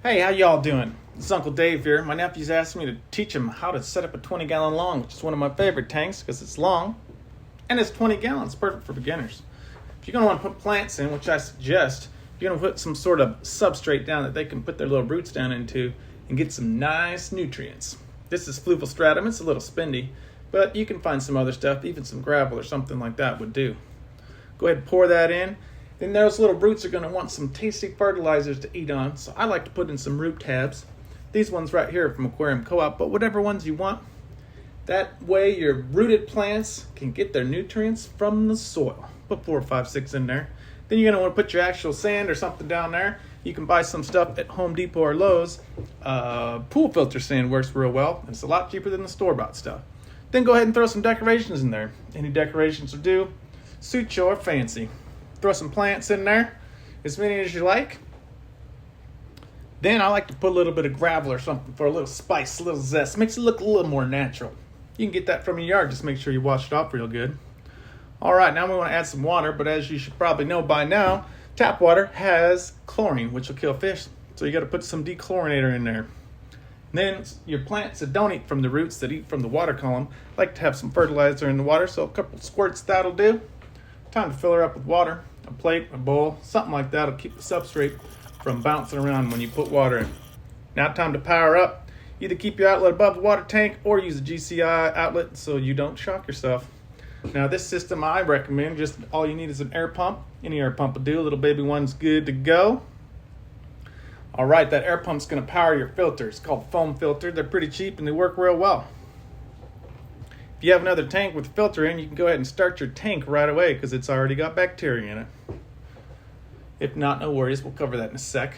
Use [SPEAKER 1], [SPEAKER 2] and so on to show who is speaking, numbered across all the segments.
[SPEAKER 1] Hey, how y'all doing? This is Uncle Dave here. My nephew's asked me to teach him how to set up a 20-gallon long, which is one of my favorite tanks because it's long and it's 20 gallons, perfect for beginners. If you're going to want to put plants in, which I suggest, you're going to put some sort of substrate down that they can put their little roots down into and get some nice nutrients. This is fluvial It's a little spendy, but you can find some other stuff, even some gravel or something like that would do. Go ahead and pour that in. Then those little roots are going to want some tasty fertilizers to eat on, so I like to put in some root tabs. These ones right here are from Aquarium Co-op, but whatever ones you want. That way your rooted plants can get their nutrients from the soil. Put 4, 5, 6 in there. Then you're going to want to put your actual sand or something down there. You can buy some stuff at Home Depot or Lowe's. Pool filter sand works real well. It's a lot cheaper than the store-bought stuff. Then go ahead and throw some decorations in there. Any decorations will do. Suit your fancy. Throw some plants in there, as many as you like. Then I like to put a little bit of gravel or something for a little spice, a little zest. Makes it look a little more natural. You can get that from your yard. Just make sure you wash it off real good. All right, now we want to add some water, but as you should probably know by now, tap water has chlorine, which will kill fish. So you got to put some dechlorinator in there. Then your plants that don't eat from the roots, that eat from the water column, like to have some fertilizer in the water. So a couple squirts, that'll do. Time to fill her up with water. A plate, a bowl, something like that will keep the substrate from bouncing around when you put water in. Now time to power up. Either keep your outlet above the water tank or use a GCI outlet so you don't shock yourself. Now this system I recommend, just all you need is an air pump. Any air pump will do. A little baby one's good to go. All right, that air pump's going to power your filter. It's called foam filter. They're pretty cheap and they work real well. If you have another tank with a filter in, you can go ahead and start your tank right away because it's already got bacteria in it. If not, no worries. We'll cover that in a sec.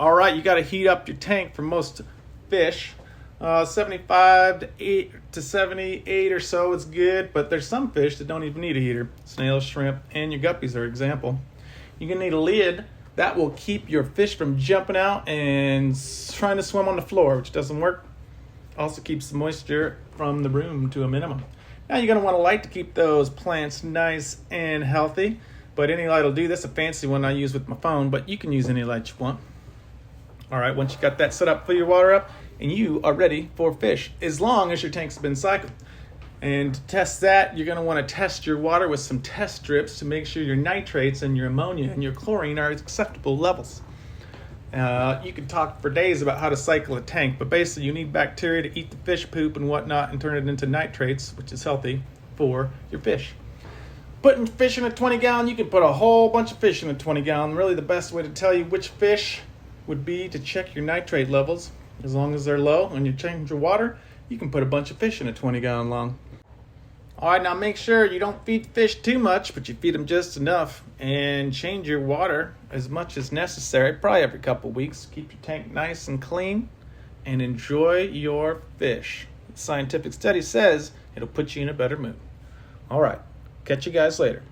[SPEAKER 1] All right, you got to heat up your tank for most fish. 75 to 78 or so is good, but there's some fish that don't even need a heater. Snails, shrimp, and your guppies are an example. You're going to need a lid that will keep your fish from jumping out and trying to swim on the floor, which doesn't work. Also keeps the moisture from the room to a minimum. Now you're going to want a light to keep those plants nice and healthy, but any light will do. That's a fancy one I use with my phone, but you can use any light you want. All right, once you got that set up, fill your water up, and you are ready for fish, as long as your tank's been cycled. And to test that, you're going to want to test your water with some test strips to make sure your nitrates and your ammonia and your chlorine are at acceptable levels. You can talk for days about how to cycle a tank, but basically you need bacteria to eat the fish poop and whatnot and turn it into nitrates, which is healthy for your fish. Putting fish in a 20-gallon, you can put a whole bunch of fish in a 20-gallon. Really the best way to tell you which fish would be to check your nitrate levels. As long as they're low and you change your water, you can put a bunch of fish in a 20-gallon long. All right, now make sure you don't feed fish too much, but you feed them just enough, and change your water as much as necessary, probably every couple weeks. Keep your tank nice and clean and enjoy your fish. Scientific study says it'll put you in a better mood. All right, catch you guys later.